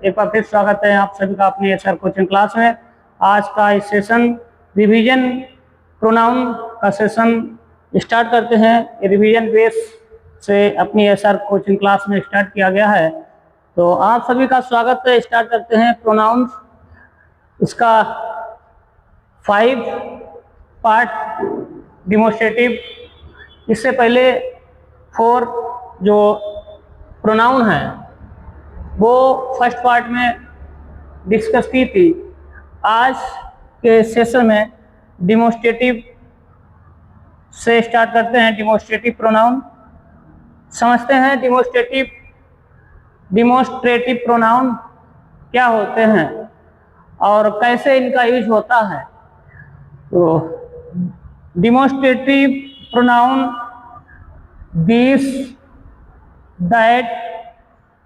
एक बार फिर स्वागत है आप सभी का अपनी एचआर कोचिंग क्लास में। आज का इस सेशन रिवीजन प्रोनाउन का सेशन स्टार्ट करते हैं। ये रिवीजन बेस से अपनी एचआर कोचिंग क्लास में स्टार्ट किया गया है, तो आप सभी का स्वागत है। स्टार्ट करते हैं प्रोनाउन, इसका 5 पार्ट डिमोस्ट्रेटिव। इससे पहले 4 जो प्रोनाउन है वो फर्स्ट पार्ट में डिस्कस की थी। आज के सेशन में डिमोस्ट्रेटिव से स्टार्ट करते हैं। डिमोस्ट्रेटिव प्रोनाउन समझते हैं। डिमोस्ट्रेटिव प्रोनाउन क्या होते हैं और कैसे इनका यूज होता है। तो demonstrative pronoun this, that,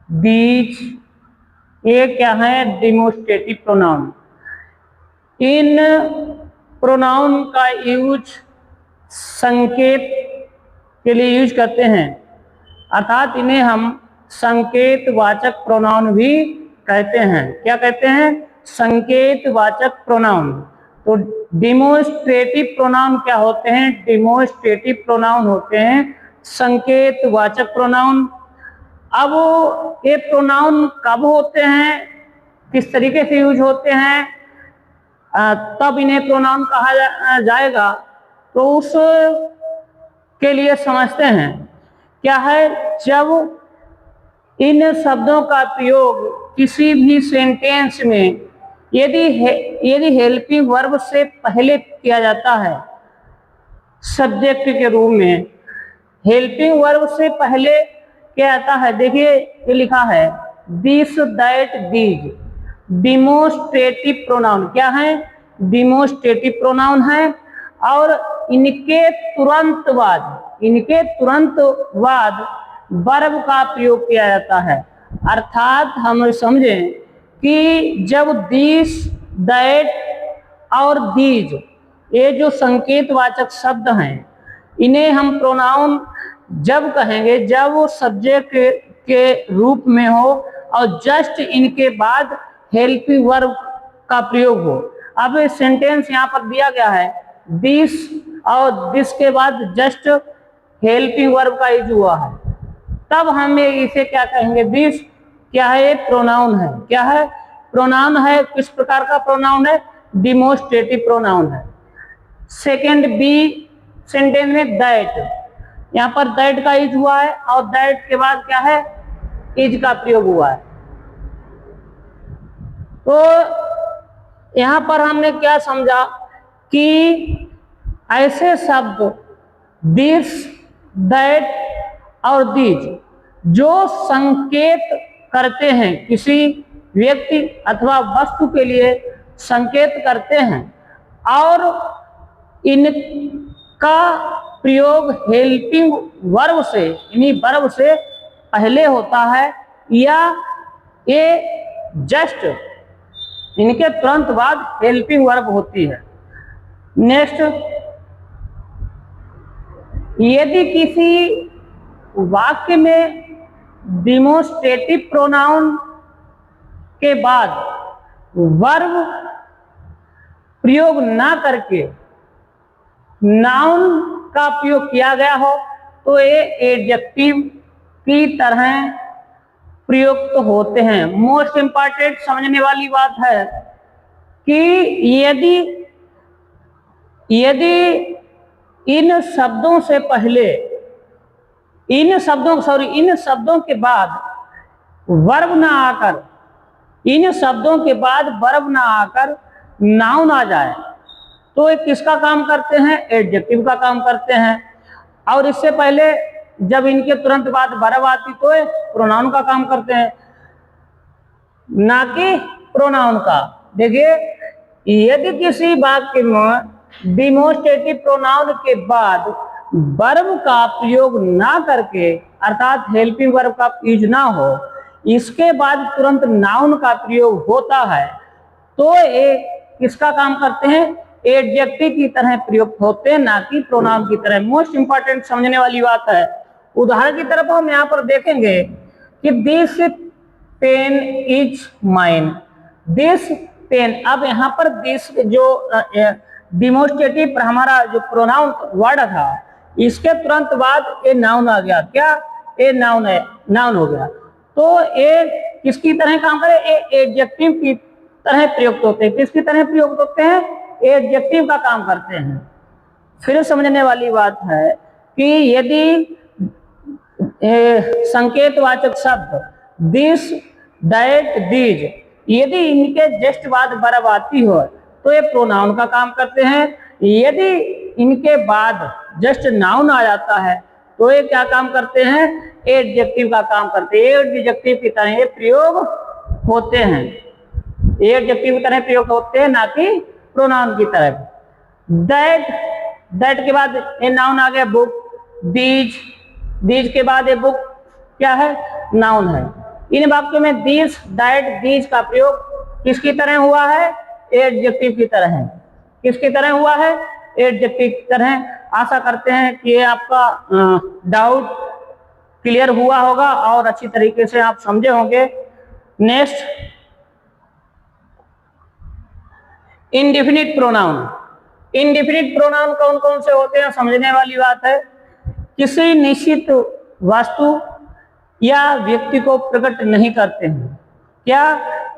these, ये क्या है डिमोस्ट्रेटिव प्रोनाउन। इन प्रोनाउन का यूज संकेत के लिए यूज करते हैं, अर्थात इन्हें हम संकेतवाचक प्रोनाउन भी कहते हैं। क्या कहते हैं? संकेतवाचक प्रोनाउन। तो डिमोस्ट्रेटिव प्रोनाउन क्या होते हैं? डिमोस्ट्रेटिव प्रोनाउन होते हैं संकेतवाचक प्रोनाउन। अब ये प्रोनाउन कब होते हैं, किस तरीके से यूज होते हैं, तब इन्हें प्रोनाउन कहा जाएगा, तो उस के लिए समझते हैं। क्या है? जब इन शब्दों का प्रयोग किसी भी सेंटेंस में यदि हेल्पिंग वर्ब से पहले किया जाता है, सब्जेक्ट के रूप में हेल्पिंग वर्ब से पहले क्या आता है, देखिए ये लिखा है this, that, these. Demonstrative pronoun क्या है? डिमोस्ट्रेटिव प्रोनाउन है और इनके तुरंत बाद वर्ब का प्रयोग किया जाता है। अर्थात हम समझें कि जब दिस, दैट और दीज ये जो संकेतवाचक शब्द हैं, इन्हें हम प्रोनाउन जब कहेंगे जब वो सब्जेक्ट के रूप में हो और जस्ट इनके बाद हेल्पिंग वर्ब का प्रयोग हो। अब सेंटेंस यहाँ पर दिया गया है दिस और दिस के बाद जस्ट हेल्पिंग वर्ब का यूज हुआ है, तब हम इसे क्या कहेंगे? दिस क्या है? प्रोनाउन है। क्या है? प्रोनाउन है। किस प्रकार का प्रोनाउन है? डिमोस्ट्रेटिव प्रोनाउन है। सेकेंड बी सेंटेंस में दैट, यहाँ पर दैट का यूज हुआ है और दैट के बाद क्या है? इज का प्रयोग हुआ है। तो यहाँ पर हमने क्या समझा कि ऐसे शब्द दिस, दैट और दीज जो संकेत करते हैं, किसी व्यक्ति अथवा वस्तु के लिए संकेत करते हैं और इनका प्रयोग हेल्पिंग वर्ब से, इन्हीं वर्ब से पहले होता है या ये जस्ट इनके तुरंत बाद हेल्पिंग वर्ब होती है। नेक्स्ट, यदि किसी वाक्य में डिमोस्ट्रेटिव प्रोनाउन के बाद वर्ब प्रयोग ना करके नाउन का प्रयोग किया गया हो, तो ये एडजेक्टिव की तरह प्रयुक्त होते हैं। मोस्ट इंपॉर्टेंट समझने वाली बात है कि यदि इन शब्दों से पहले इन शब्दों के बाद वर्ब ना आकर नाउन आ जाए, तो ये किसका काम करते हैं? एडजेक्टिव का काम करते हैं। और इससे पहले जब इनके तुरंत बाद वर्ब आती तो ये प्रोनाउन का काम करते हैं, ना कि प्रोनाउन का। देखिए, यदि किसी वाक्य में डिमोस्ट्रेटिव प्रोनाउन के बाद वर्ब का प्रयोग ना करके, अर्थात हेल्पिंग वर्ब का यूज ना हो, इसके बाद तुरंत नाउन का प्रयोग होता है, तो ये किसका काम करते हैं? एडजेक्टिव की तरह प्रयुक्त होते हैं, ना कि प्रोनाउन की तरह। मोस्ट इंपॉर्टेंट समझने वाली बात है। उदाहरण की तरफ हम यहाँ पर देखेंगे कि this pen is mine, this pen. अब यहाँ पर दिस जो डिमोस्ट्रेटिव पर हमारा जो प्रोनाउन वर्ड था, इसके तुरंत बाद ये नाउन आ गया। क्या ये नाउन है, नाउन हो गया। तो ये किसकी तरह काम करे, ये एडजेक्टिव की तरह प्रयुक्त होते हैं। किसकी तरह प्रयुक्त होते हैं, एडजेक्टिव का काम करते हैं। फिर समझने वाली बात है कि यदि संकेतवाचक शब्द दिस, दैट, दीज, यदि इनके जस्ट बाद वर्ब आती हो तो ये प्रोनाउन का काम करते हैं। यदि इनके बाद जस्ट नाउन आ जाता है तो ये क्या काम करते हैं, एडजेक्टिव का काम करते हैं। एडजेक्टिव की तरह ये प्रयोग होते हैं, एडजेक्टिव की तरह प्रयोग होते हैं, ना कि प्रोनाउन की तरह। दैट, दैट के बाद ये नाउन आ गया बुक। दीज, दीज के बाद ये बुक क्या है, नाउन है। इन वाक्यों में दिस, दैट, दीज का प्रयोग किसकी तरह हुआ है, एडजेक्टिव की तरह है। किसकी तरह हुआ है, एडजेक्टिव की तरह। आशा करते हैं कि ये आपका डाउट क्लियर हुआ होगा और अच्छी तरीके से आप समझे होंगे। Next, indefinite pronoun. Indefinite pronoun कौन कौन से होते हैं, समझने वाली बात है। किसी निश्चित वस्तु या व्यक्ति को प्रकट नहीं करते हैं। क्या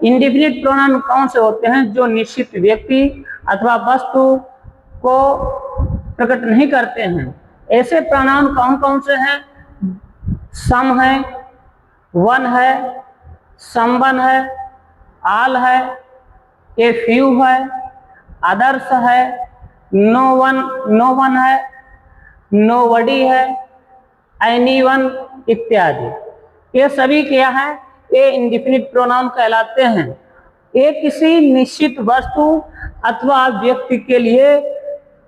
इंडेफिनिट प्रोनाउन कौन से होते हैं, जो निश्चित व्यक्ति अथवा वस्तु को प्रकट नहीं करते हैं। ऐसे प्रोनाउन कौन कौन से हैं, सम है, वन है, समवन है, आल है, ए फ्यू है, अदर्स है, नो वन है, नोबडी है, एनीवन इत्यादि। ये सभी क्या है, ये इंडेफिनिट प्रोनाउन कहलाते हैं। ये किसी निश्चित वस्तु अथवा व्यक्ति के लिए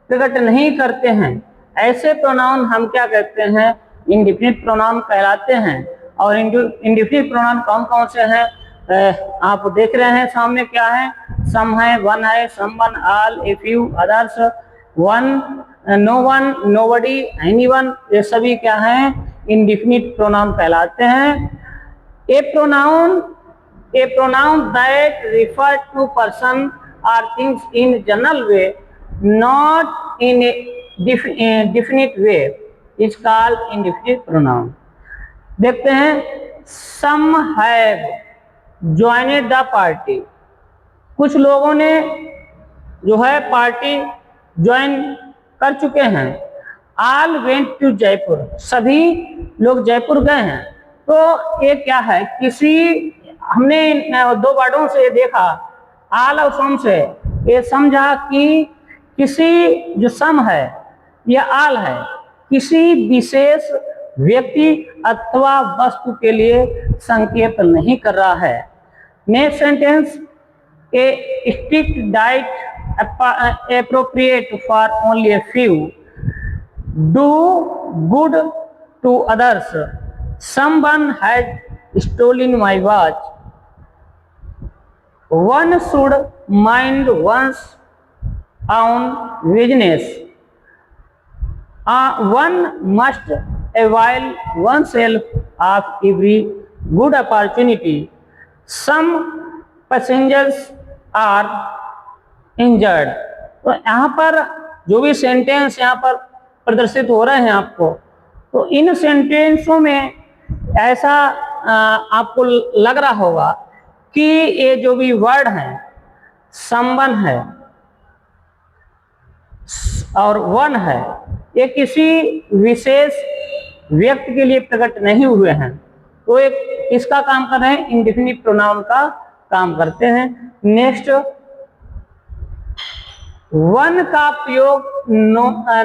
प्रकट नहीं करते हैं। ऐसे प्रोनाउन हम क्या कहते हैं, इंडेफिनिट प्रोनाउन कहलाते हैं। और इंडेफिनिट प्रोनाउन कौन कौन से हैं, आप देख रहे हैं सामने क्या है, सम है, वन है, someone, all, a few, others, one, no one, nobody, anyone, ये सभी क्या हैं, इंडेफिनिट प्रोनाउन कहलाते हैं। A pronoun that refer to person or things in general way, not in a definite way, is called indefinite pronoun. देखते हैं, some have joined the party, कुछ लोगों ने जो है पार्टी ज्वाइन कर चुके हैं। ऑल वेंट टू जयपुर, सभी लोग जयपुर गए हैं। तो ये क्या है, किसी हमने दो वर्डों से देखा, आल और सम से, ये समझा कि किसी जो सम है या आल है, किसी विशेष व्यक्ति अथवा वस्तु के लिए संकेत नहीं कर रहा है। Next sentence, A strict diet appropriate for only a few, do good to others, someone has stolen my watch, one should mind one's own business, one must avail oneself of every good opportunity, some passengers are injured. तो यहाँ पर जो भी sentence यहाँ पर प्रदर्शित हो रहे हैं आपको, तो इन सेंटेंसों में ऐसा आपको लग रहा होगा कि ये जो भी वर्ड हैं, समवन है और वन है, ये किसी विशेष व्यक्ति के लिए प्रकट नहीं हुए हैं। तो एक किसका काम कर रहे हैं, इंडेफिनिट प्रोनाउन का काम करते हैं। नेक्स्ट, वन का प्रयोग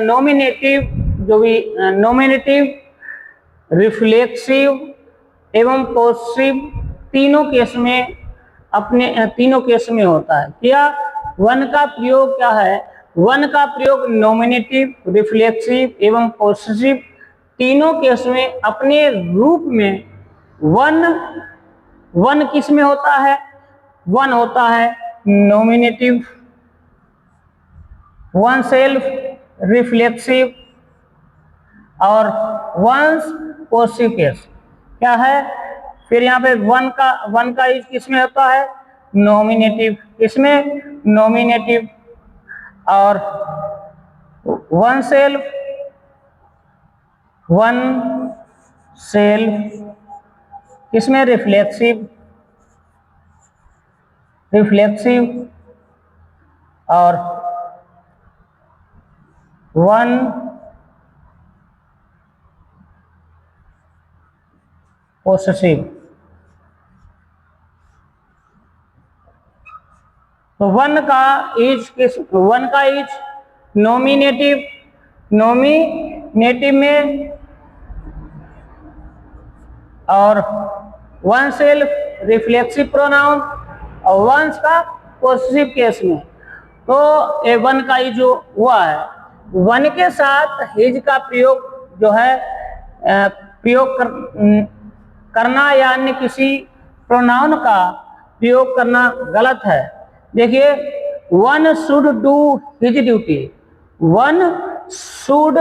नॉमिनेटिव, जो भी नॉमिनेटिव, रिफ्लेक्सिव एवं पॉसेसिव तीनों केस में, अपने तीनों केस में होता है। क्या वन का प्रयोग क्या है, वन का प्रयोग नॉमिनेटिव, रिफ्लेक्सिव एवं पॉसेसिव तीनों केस में अपने रूप में वन किस में होता है, वन होता है नॉमिनेटिव, वन सेल्फ, रिफ्लेक्सिव और वंस पॉसेसिव केस क्या है, फिर यहाँ पे वन का इज किसमें होता है, नॉमिनेटिव, इसमें नॉमिनेटिव, और वन सेल्फ इसमें रिफ्लेक्सिव, और वन पोसेसिव। तो वन का इज नॉमिनेटिव में, और वन सेल्फ रिफ्लेक्सिव प्रोनाउन, और वंस का पोसेसिव केस में। तो ए वन का ही जो हुआ है, वन के साथ हिज का प्रयोग जो है करना या अन्य किसी प्रोनाउन का प्रयोग करना गलत है। देखिए, one should do his duty, one should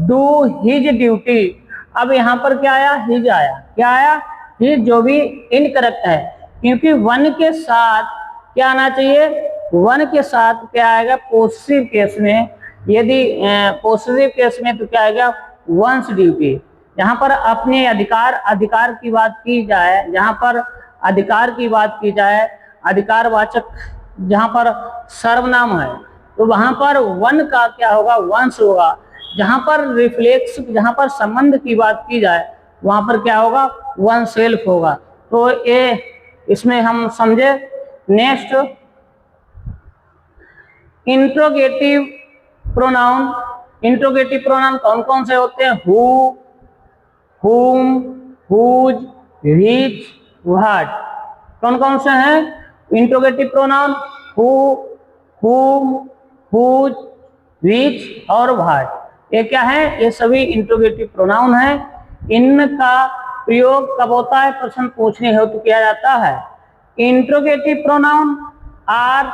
do his duty. अब यहाँ पर क्या आया, हिज आया, क्या आया, हिज, जो भी इनकरेक्ट है, क्योंकि वन के साथ क्या आना चाहिए, वन के साथ क्या आएगा, पोसेसिव केस में। यदि पोसेसिव केस में तो क्या आएगा, वंस ड्यूटी। यहाँ पर अपने अधिकार की बात की जाए, जहाँ पर अधिकार की बात की जाए, अधिकारवाचक जहाँ पर सर्वनाम है, तो वहां पर वन का क्या होगा, वंस होगा। जहां पर रिफ्लेक्स, जहां पर संबंध की बात की जाए, वहां पर क्या होगा, वन सेल्फ होगा। तो ये इसमें हम समझे। Next, interrogative pronoun. Interrogative pronoun कौन कौन से होते हैं, हु, हुम, हुज, व्हिच, व्हाट, कौन कौन से हैं इंट्रोगेटिव प्रोनाउन, हु, हुम, हुज, व्हिच और व्हाट। ये क्या है, ये सभी इंट्रोगेटिव प्रोनाउन हैं। इनका प्रयोग कब होता है, प्रश्न पूछने हेतु किया जाता है। Interrogative pronoun are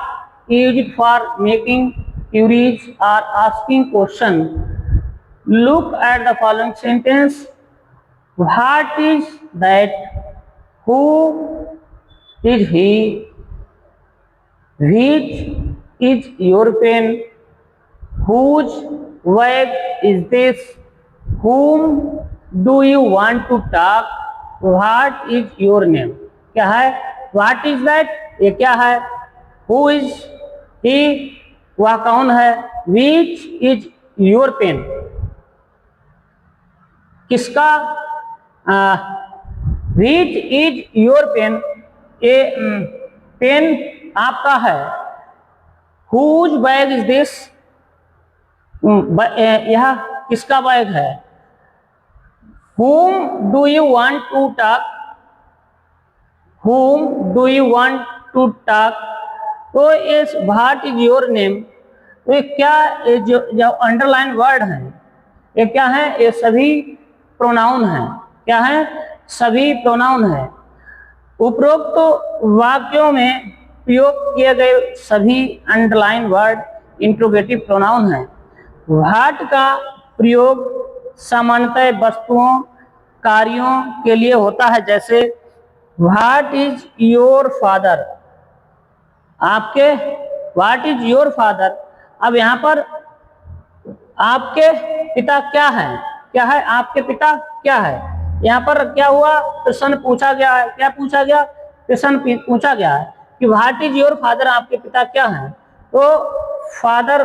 used for making queries और asking question. Look at the following sentence, what is that, who is he, which is your pen, whose bag is this, whom do you want to talk, what is your name। क्या है, what is that, ये क्या है, who is he, वह कौन है, which is your pen, किसका, which is your pen, ये पेन आपका है। whose bag is this, यह किसका बैग है। Whom do you want to talk, whom do you want to talk। तो इस व्हाट इज योर नेम, तो ये क्या, ये जो अंडरलाइन वर्ड है, ये क्या है, ये सभी प्रोनाउन हैं। क्या है, सभी प्रोनाउन हैं। उपरोक्त वाक्यों में प्रयोग किए गए सभी अंडरलाइन वर्ड इंट्रोगेटिव प्रोनाउन हैं। व्हाट का प्रयोग सामान्यतः वस्तुओं, कार्यों के लिए होता है, जैसे व्हाट इज योर फादर, आपके, व्हाट इज योर फादर। अब यहाँ पर आपके पिता क्या है, क्या है, आपके पिता क्या है। यहाँ पर क्या हुआ, प्रश्न पूछा गया है, क्या पूछा गया, प्रश्न पूछा गया है कि व्हाट इज योर फादर, आपके पिता क्या है। तो फादर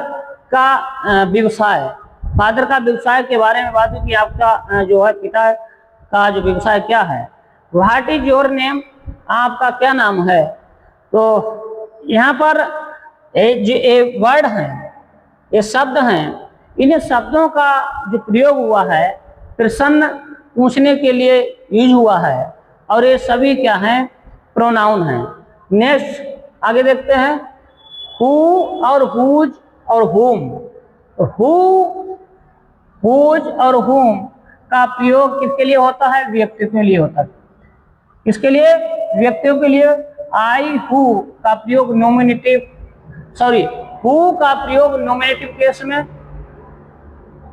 का व्यवसाय, फादर का व्यवसाय के बारे में बात हुई कि आपका जो है पिता का जो व्यवसाय क्या है। व्हाट इज योर नेम, आपका क्या नाम है। तो यहाँ पर ये वर्ड हैं, ये शब्द हैं, इन शब्दों का जो प्रयोग हुआ है प्रश्न पूछने के लिए यूज हुआ है, और ये सभी क्या हैं, प्रोनाउन हैं। नेक्स्ट आगे देखते हैं, हु और हुज और हुम। हु, हुज और हुम का प्रयोग किसके लिए होता है, व्यक्तियों के लिए होता है। किसके लिए, व्यक्तियों के लिए। आई, हु का प्रयोग नॉमिनेटिव, सॉरी, हु का प्रयोग नॉमिनेटिव केस में,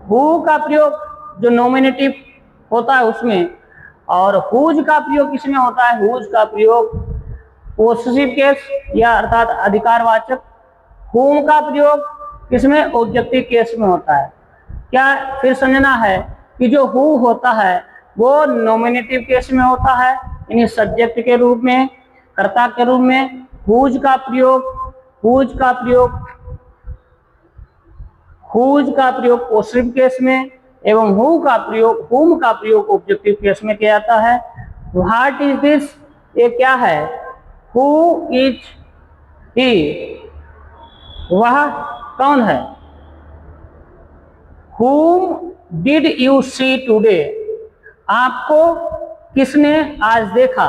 हु का प्रयोग जो नॉमिनेटिव होता है उसमें, और हुज का प्रयोग किसमें होता है? हुज का प्रयोग पोसेसिव केस या अर्थात अधिकारवाचक। हुम का प्रयोग किसमें? ऑब्जेक्टिव केस में होता है। क्या फिर समझना है कि जो हु होता है वो नॉमिनेटिव केस में होता है, यानी सब्जेक्ट के रूप में, कर्ता के रूप में। हुज का प्रयोग पोसेसिव केस में एवं हुम का प्रयोग ऑब्जेक्टिव केस में किया जाता है। What is this? ये क्या है? हु इज ही? वह कौन है? Whom did you see today? आपको किसने आज देखा?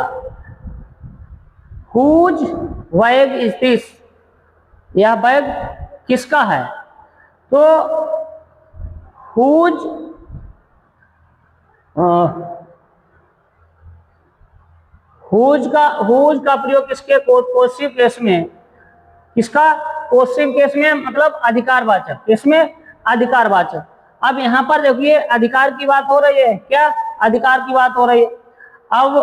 Whose bag is this? यह बैग किसका है? तो whose का प्रयोग किसके? पोसेसिव केस में। किसका? पोसेसिव केस में, मतलब अधिकारवाचक। किसमें? अधिकारवाचक। अब यहाँ पर देखिए अधिकार की बात हो रही है। क्या? अधिकार की बात हो रही है। अब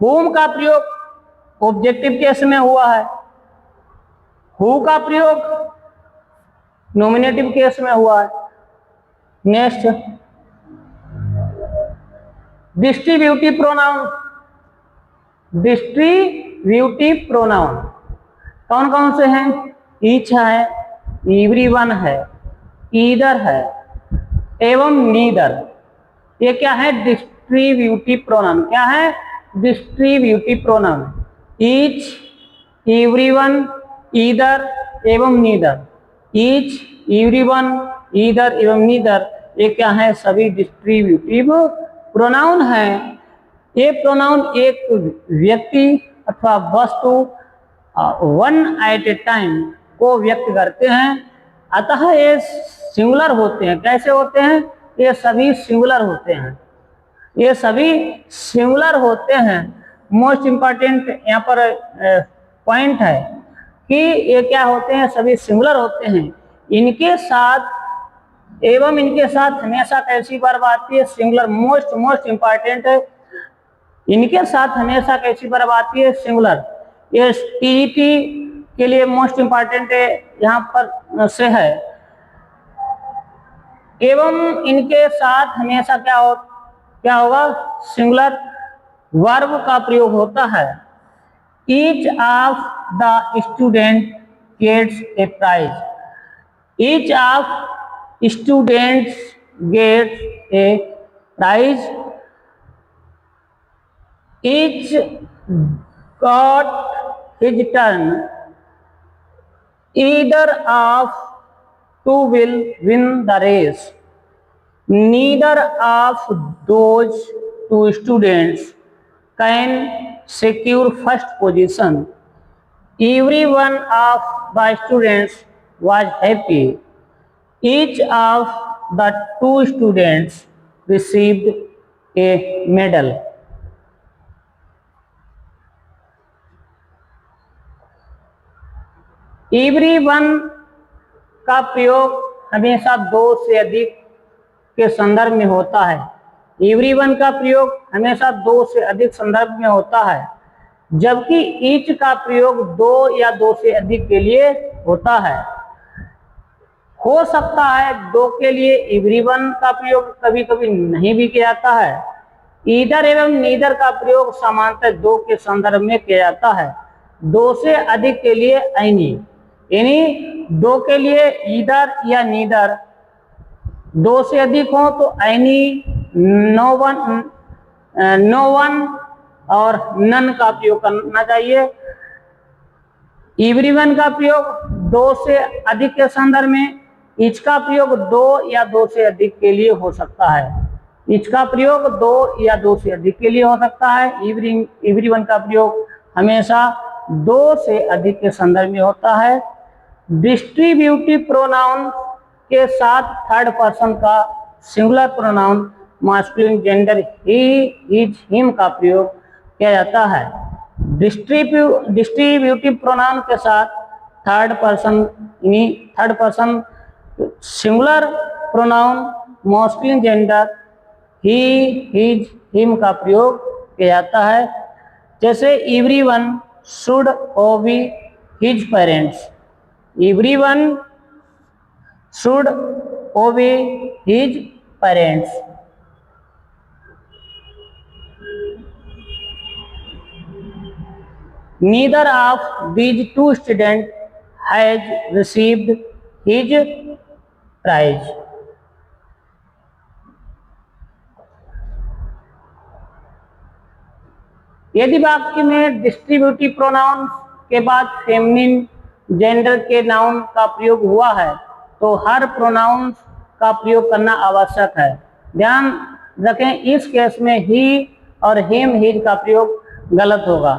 होम का प्रयोग ऑब्जेक्टिव केस में हुआ है, हु का प्रयोग नॉमिनेटिव केस में हुआ है। नेक्स्ट, डिस्ट्रीब्यूटिव प्रोनाउन कौन कौन से हैं? ईच है, एवरीवन है, ईदर है एवं नीदर। ये क्या है? Distributive pronoun. क्या है? Distributive pronoun. Each, everyone, either एवं नीदर। ईच, एवरीवन, ईदर एवं नीदर, ये क्या है? सभी डिस्ट्रीब्यूटिव प्रोनाउन है। ये प्रोनाउन एक व्यक्ति अथवा वस्तु वन एट ए टाइम को व्यक्त करते हैं, अतः ये सिंगुलर होते हैं। कैसे होते हैं? ये सभी सिंगुलर होते हैं। ये सभी सिंगुलर होते हैं। मोस्ट इंपॉर्टेंट यहाँ पर पॉइंट है कि ये क्या होते हैं? सभी सिंगुलर होते हैं। इनके साथ हमेशा कैसी वर्ब आती है? सिंगुलर। मोस्ट इंपॉर्टेंट है, इनके साथ हमेशा कैसी वर्ब आती है? सिंगुलर। ये टीटी के लिए मोस्ट इंपॉर्टेंट है, यहाँ पर से है। एवं इनके साथ हमेशा क्या होगा? सिंगुलर वर्ब का प्रयोग होता है। Each of the student gets a prize. Each of students gets a prize. Each got his turn. Either of two will win the race. Neither of those two students can secure first position. Every one of the students was happy. Each of the two students received a medal. Everyone का प्रयोग हमेशा दो से अधिक के संदर्भ में होता है। एवरीवन का प्रयोग हमेशा दो से अधिक संदर्भ में होता है, जबकि ईच का प्रयोग दो या दो से अधिक के लिए होता है। हो सकता है दो के लिए एवरीवन का प्रयोग कभी कभी नहीं भी किया जाता है। ईदर एवं नीदर का प्रयोग सामान्यतः दो के संदर्भ में किया जाता है। दो से अधिक के लिए एनी, यानी दो के लिए ईदर या नीदर। दो से अधिक हो तो एनी, नो वन और नन का प्रयोग करना चाहिए। एवरीवन का प्रयोग दो से अधिक के संदर्भ में, ईच का प्रयोग दो या दो से अधिक के लिए हो सकता है। ईच का प्रयोग दो या दो से अधिक के लिए हो सकता है। एवरीवन का प्रयोग हमेशा दो से अधिक के संदर्भ में होता है। डिस्ट्रीब्यूटिव प्रोनाउन के साथ थर्ड पर्सन का singular pronoun masculine gender he, his, him का प्रयोग किया जाता है। डिस्ट्रीब्यूटिव प्रोनाउन के साथ third person singular pronoun masculine gender he, his, him का प्रयोग किया जाता है। जैसे everyone should obey his parents, everyone should obey his parents. Neither of these two students has received his prize. यदि वाक्य में डिस्ट्रीब्यूटिव प्रोनाउन के बाद फेमिनिन जेंडर के नाउन का प्रयोग हुआ है तो हर प्रोनाउन का प्रयोग करना आवश्यक है। ध्यान रखें, इस केस में ही और हिम हिज का प्रयोग गलत होगा।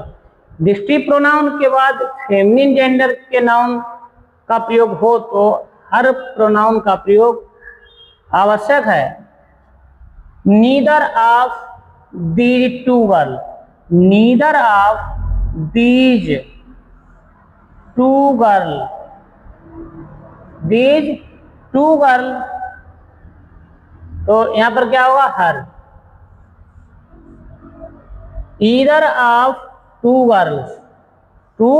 डिस्ट्रीब्यूटिव प्रोनाउन के बाद फेमिनिन जेंडर के नाउन का प्रयोग हो तो हर प्रोनाउन का प्रयोग आवश्यक है। Neither of these two girl, neither of these two girl, these two girl, तो यहां पर क्या होगा? Her. Either of two girls, two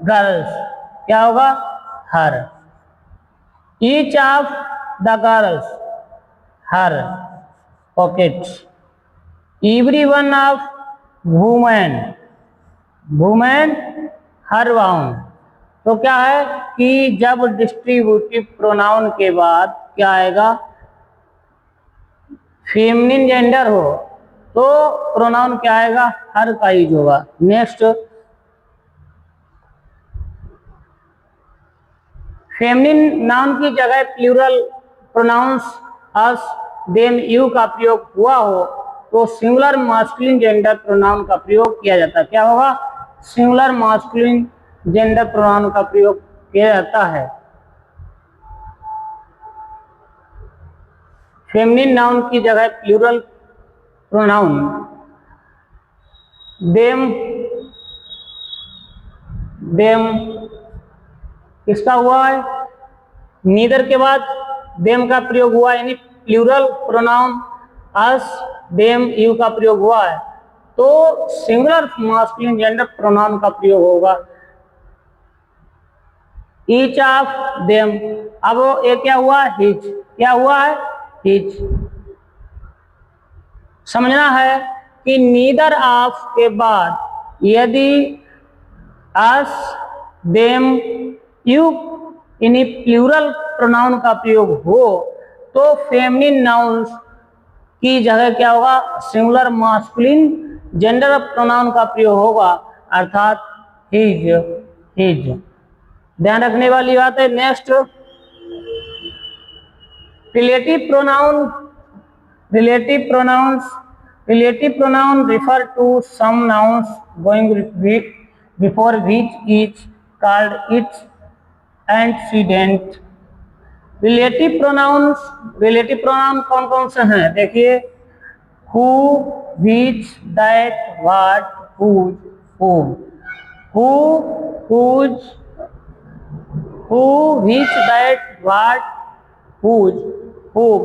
girls क्या होगा? Her. Each of the girls, her pockets. Every one of women, women her own. तो क्या है कि जब डिस्ट्रीब्यूटिव प्रोनाउन के बाद क्या आएगा? फेमिनिन जेंडर हो तो प्रोनाउन क्या आएगा? हर का यूज होगा। नेक्स्ट, फेमिनिन नाउन की जगह plural pronouns as them you का प्रयोग हुआ हो तो सिंगुलर मास्कुलिन जेंडर प्रोनाउन का प्रयोग किया जाता है। क्या होगा? सिंगुलर मास्कुलिन जेंडर प्रोनाउन का प्रयोग किया जाता है। फेमिनिन नाउन की जगह प्लूरल प्रोनाउन देम, देम किसका हुआ है? नीदर के बाद देम का प्रयोग हुआ, यानी plural pronoun as them you का प्रयोग हुआ है तो सिंगुलर मास्कुलिन जेंडर प्रोनाउन का प्रयोग होगा। ईच ऑफ देम, अब ये क्या हुआ? हिज। क्या हुआ है? हिज। समझना है कि नीदर ऑफ के बाद यदि अस देम यू यानी प्लूरल प्रोनाउन का प्रयोग हो तो फेमिनिन नाउन्स की जगह क्या होगा? सिंगुलर मास्कुलिन जेंडर प्रोनाउन का प्रयोग होगा, अर्थात हिज, हिज। ध्यान रखने वाली बात है। Next, relative pronoun, relative pronouns, relative pronoun refer to some nouns going before which is called its antecedent. Relative pronouns, relative pronoun कौन कौन से हैं? देखिए, who, which, that, what, whose, whom। Who, whose, who, which, that, what, whose, whom।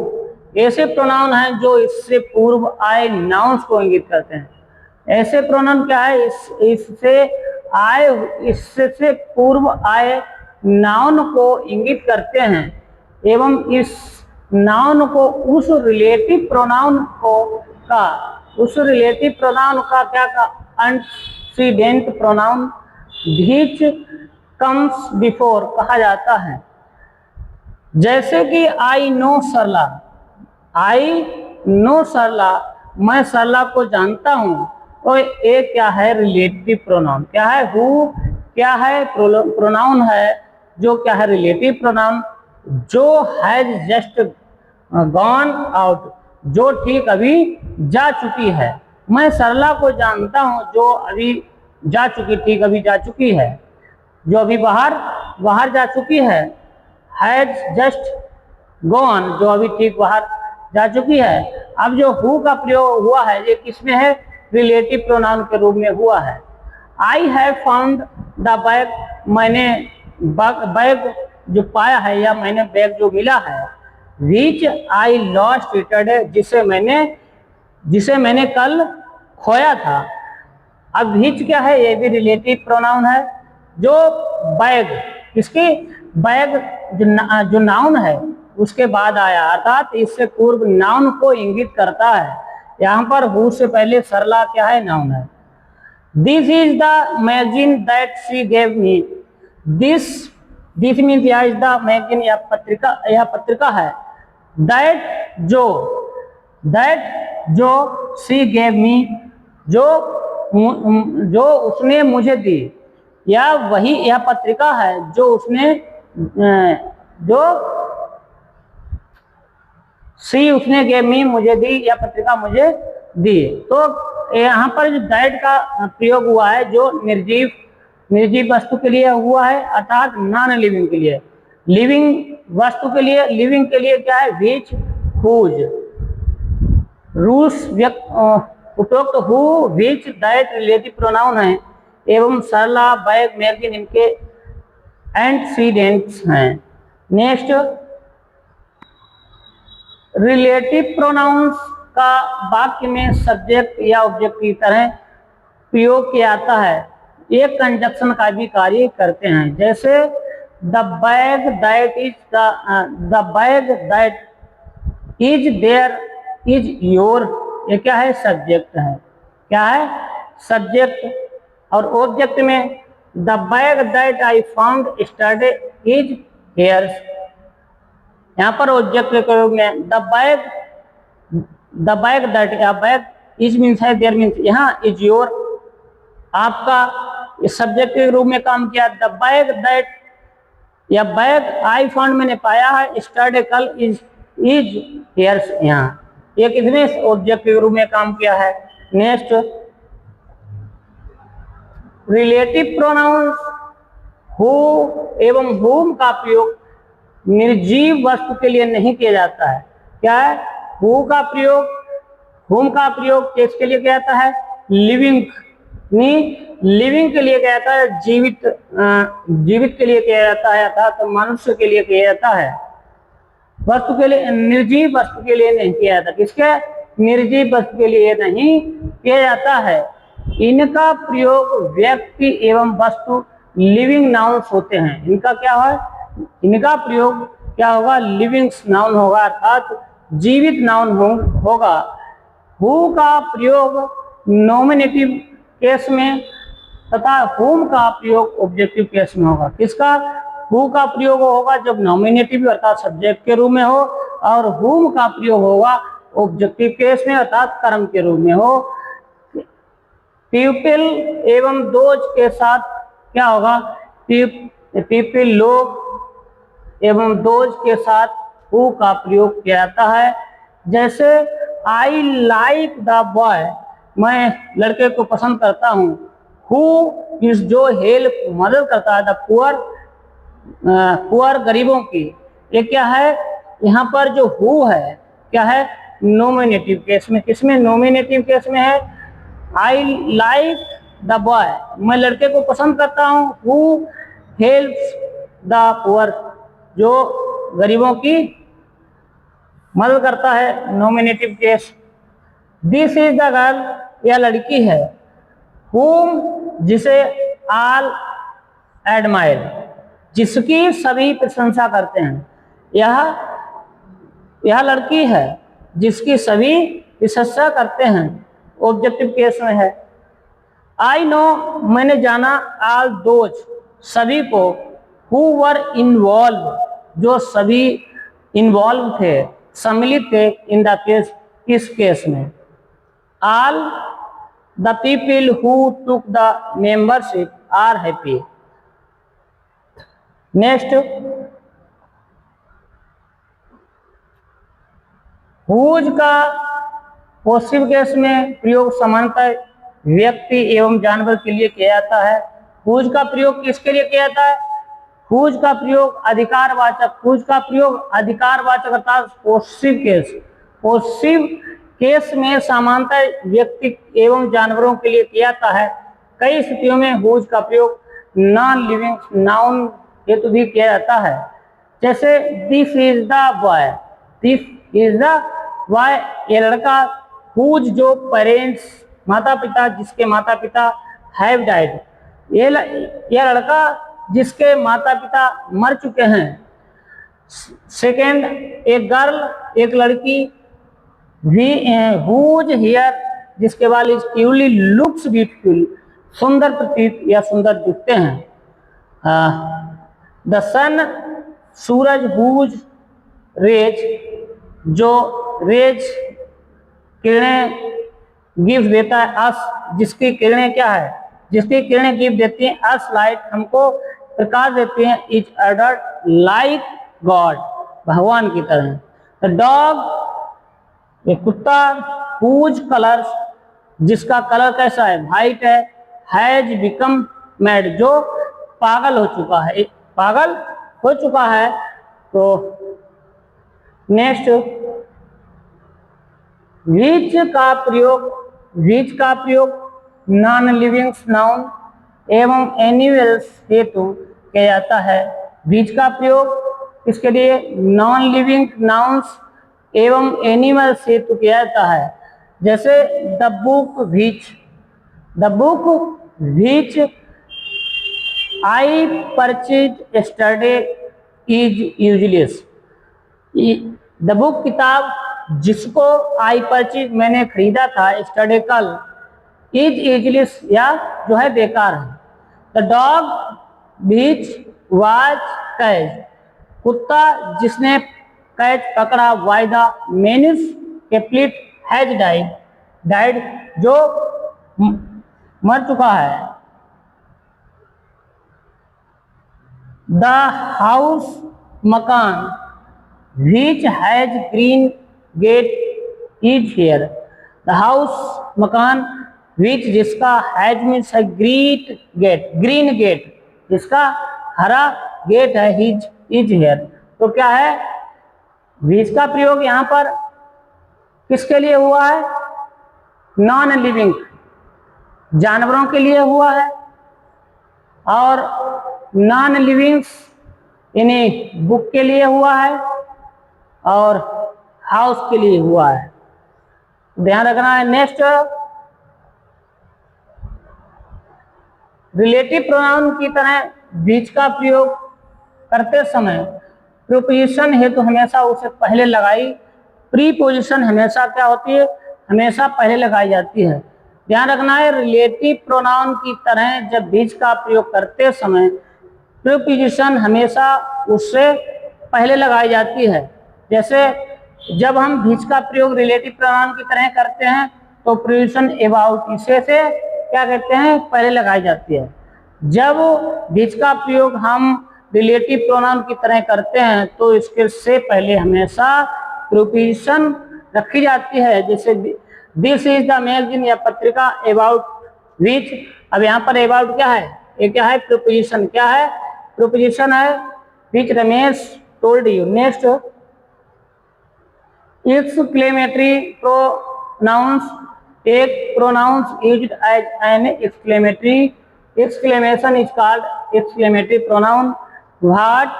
ऐसे pronoun हैं जो इससे पूर्व आए नाउन्स को इंगित करते हैं। ऐसे प्रोनाउन क्या है? इससे पूर्व आए नाउन को इंगित करते हैं एवं इस नाउन को उस रिलेटिव प्रोनाउन का क्या का antecedent pronoun which comes before कहा जाता है। जैसे कि I know Sarla, I know सरला, मैं सरला को जानता हूं, तो ये क्या है? Relative pronoun. क्या है? हु क्या है? प्रोनाउन है जो क्या है? रिलेटिव प्रोनाउन, जो हैज जस्ट गॉन आउट, जो ठीक अभी जा चुकी है। मैं सरला को जानता हूं जो अभी जा चुकी, ठीक अभी जा चुकी है, जो अभी बाहर जा चुकी है। हैज जस्ट गॉन, जो अभी ठीक बाहर जा चुकी है। अब जो हु का प्रयोग हुआ है ये किसमें है? रिलेटिव प्रोनाउन के रूप में हुआ है। I have found the bag, मैंने बैग जो पाया है या मैंने बैग जो मिला है। व्हिच आई लॉस्ट यस्टरडे, जिसे मैंने जिसे मैंने कल खोया था। अब विच क्या है, ये भी रिलेटिव प्रोनाउन है। जो बैग, किसकी, बैग जो नाउन है उसके बाद आया, अर्थात इससे पूर्व नाउन को इंगित करता है। यहाँ पर हु से पहले सरला क्या है, नाउन है। This is the magazine that she gave me. This means यह इज द मैगजीन, यह पत्रिका है। दैट जो शी गेव मी, जो उसने मुझे दी, या वही यह पत्रिका है जो उसने उसने गेव मी, मुझे दी, यह पत्रिका मुझे दी। तो यहाँ पर जो दैट का प्रयोग हुआ है जो निर्जीव वस्तु के लिए हुआ है, अर्थात नॉन लिविंग के लिए। लिविंग वस्तु के लिए, लिविंग के लिए क्या है, विच, हुज। रूस उपरोक्त who, which, that relative pronoun है एवं सरला, बैग, मैगजीन इनके एंटीसीडेंट्स हैं। नेक्स्ट, रिलेटिव प्रोनाउंस का वाक्य में सब्जेक्ट या ऑब्जेक्ट की तरह प्रयोग किया जाता है। एक कंजक्शन का भी कार्य करते हैं। जैसे the bag that is there is your, ये क्या है, सब्जेक्ट है। क्या है, सब्जेक्ट। और ऑब्जेक्ट में the bag that I found yesterday is hers. यहाँ पर ऑब्जेक्ट के प्रयोग में द बैग दैट, या बैग इज मीन्स है, देयर मीन्स यहाँ इज योर, आपका इस सब्जेक्ट के रूप में काम किया। द बैग दैट, या बैग आई फाउंड मैंने पाया है, यस्टरडे कल, इज हियर्स, यहाँ ये किसने ऑब्जेक्ट के रूप में काम किया है। नेक्स्ट, रिलेटिव प्रोनाउंस हु एवं हुम का प्रयोग निर्जीव वस्तु के लिए नहीं किया जाता है। क्या है, हु का प्रयोग, हुम का प्रयोग किसके लिए किया जाता है, लिविंग के लिए किया जाता है, जीवित के लिए किया जाता है, अर्थात मनुष्य के लिए किया जाता है। वस्तु के लिए, निर्जीव वस्तु के लिए नहीं किया जाता। किसके, निर्जीव वस्तु के लिए नहीं किया जाता है। इनका प्रयोग व्यक्ति एवं वस्तु, लिविंग नाउन्स होते हैं। इनका क्या है, इनका प्रयोग क्या होगा, लिविंग नाउन होगा, अर्थात जीवित नाउन होगा। हु का प्रयोग नॉमिनेटिव केस में तथा हुम का प्रयोग ऑब्जेक्टिव केस में होगा। किसका, हु का प्रयोग होगा जब नॉमिनेटिव अर्थात सब्जेक्ट के रूप में हो, और हुम का प्रयोग होगा ऑब्जेक्टिव केस में अर्थात कर्म के रूप में हो। पीपल एवं दोज के साथ क्या होगा, पीपल लोग एवं दोज के साथ हु का प्रयोग किया जाता है। जैसे आई लाइक द बॉय, मैं लड़के को पसंद करता हूँ। हु इज जो हेल्प, मदद करता है, द पुअर गरीबों की। ये क्या है, यहाँ पर जो हु है क्या है, नॉमिनेटिव केस में। किसमें, नॉमिनेटिव केस में है। आई लाइक द बॉय, मैं लड़के को पसंद करता हूँ। हु हेल्प्स द पुअर, जो गरीबों की मदद करता है, nominative case. This is the girl, यह लड़की है। हुम, जिसे ऑल एडमायर, जिसकी सभी प्रशंसा करते हैं। यह लड़की है जिसकी सभी प्रशंसा करते हैं, ऑब्जेक्टिव केस में है। आई नो, मैंने जाना, ऑल दोज, सभी को, हु वर इन्वॉल्व, जो सभी इन्वॉल्व थे, सम्मिलित थे, इन द केस, इस केस में। All the people who took the membership are happy. Next, whose का पॉसिटिव केस में प्रयोग सामान्यतः व्यक्ति एवं जानवर के लिए किया जाता है। हुज का प्रयोग किसके लिए किया जाता है, हुज का प्रयोग अधिकारवाचक अर्थात पॉसिटिव केस में सामान्यतः व्यक्ति एवं जानवरों के लिए किया जाता है। कई स्थितियों में हुज का प्रयोग नॉन लिविंग नाउन हेतु भी किया जाता है। जैसे दिस इज द बॉय, ये लड़का। हुज जो पेरेंट्स माता पिता जिसके माता पिता हैव डाइड, ये लड़का जिसके माता पिता मर चुके हैं। सेकेंड, एक गर्ल एक लड़की, हुज हेयर जिसके बाल इज क्यूली लुक्स ब्यूटीफुल, सुंदर प्रतीत या सुंदर दिखते हैं। द सन सूरज, हुज रेज जो रेज किरणें गिफ्ट देता है, अस जिसकी किरणें क्या है, जिसकी किरणें गिफ्ट देती हैं, अस लाइट हमको प्रकाश देती हैं, इज अडर्ट लाइक गॉड भगवान की तरह। द डॉग एक कुत्ता, हुज कलर्स जिसका कलर कैसा है, व्हाइट है, हैज बिकम मैड जो पागल हो चुका है, पागल हो चुका है। तो नेक्स्ट, विच का प्रयोग नॉन लिविंग नाउन एवं एनिमल्स हेतु किया जाता है। विच का प्रयोग इसके लिए नॉन लिविंग नाउन्स एवं एनिमल्स हेतु किया जाता है। जैसे the book which I purchase yesterday is useless. The book किताब जिसको आई परचेज मैंने खरीदा था यस्टरडे कल, इज यूजलेस या जो है बेकार है। The dog which was catch कुत्ता जिसने कैच पकड़ा, by the municipality has died जो मर चुका है। द हाउस मकान which has green gate is here. The house मकान विच जिसका हैज मीन्स है ग्रीन गेट जिसका हरा गेट है, हिज इज हियर। तो क्या है, विच का प्रयोग यहाँ पर किसके लिए हुआ है, नॉन लिविंग जानवरों के लिए हुआ है, और नॉन लिविंग्स यानी बुक के लिए हुआ है, और हाउस के लिए हुआ है, ध्यान रखना है। नेक्स्ट, रिलेटिव प्रोनाउन की तरह बीच का प्रयोग करते समय प्रीपोजिशन हेतु हमेशा उसे पहले लगाई, प्रीपोजिशन हमेशा क्या होती है, हमेशा पहले लगाई जाती है। ध्यान रखना है, रिलेटिव प्रोनाउन की तरह जब बीच का प्रयोग करते समय प्रीपोजिशन हमेशा उससे पहले लगाई जाती है। जैसे जब हम बीच का प्रयोग रिलेटिव प्रोनाउन की तरह करते हैं तो प्रीपोजिशन अबाउट इसे से क्या कहते हैं, पहले लगाई जाती है। जब बीच का प्रयोग हम रिलेटिव प्रोनाउन की तरह करते हैं तो इसके से पहले हमेशा प्रीपोजिशन रखी जाती है। जैसे दिस इज द मैगजीन या पत्रिका अबाउट विच, अब यहाँ पर अबाउट क्या है, ये क्या है, प्रीपोजिशन क्या है, प्रीपोजिशन है which Ramesh told you. Next, exclamatory pronouns एक pronouns used as an exclamation is called exclamatory pronoun. What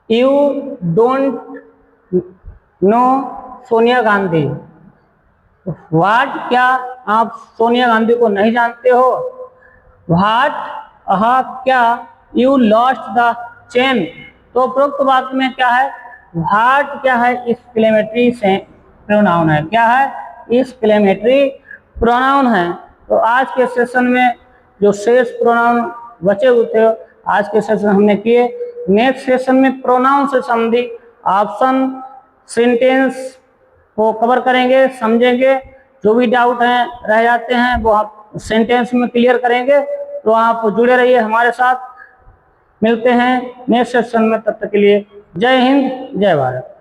you don't know Sonia Gandhi, what क्या आप सोनिया गांधी को नहीं जानते हो। व्हाट क्या यू लॉस्ट द चेन, तो उपरोक्त वाक्य में क्या है, व्हाट क्या है, एक्सक्लेमेटरी से प्रोनाउन है, क्या है, एक्सक्लेमेटरी प्रोनाउन है। तो आज के सेशन में जो शेष प्रोनाउन बचे हुए थे आज के सेशन हमने किए। नेक्स्ट सेशन में प्रोनाउन से संबंधित ऑप्शन सेंटेंस को कवर करेंगे, समझेंगे, जो भी डाउट हैं रह जाते हैं वो आप सेंटेंस में क्लियर करेंगे। तो आप जुड़े रहिए हमारे साथ, मिलते हैं नेक्स्ट सेशन में, तब तक के लिए जय हिंद जय भारत।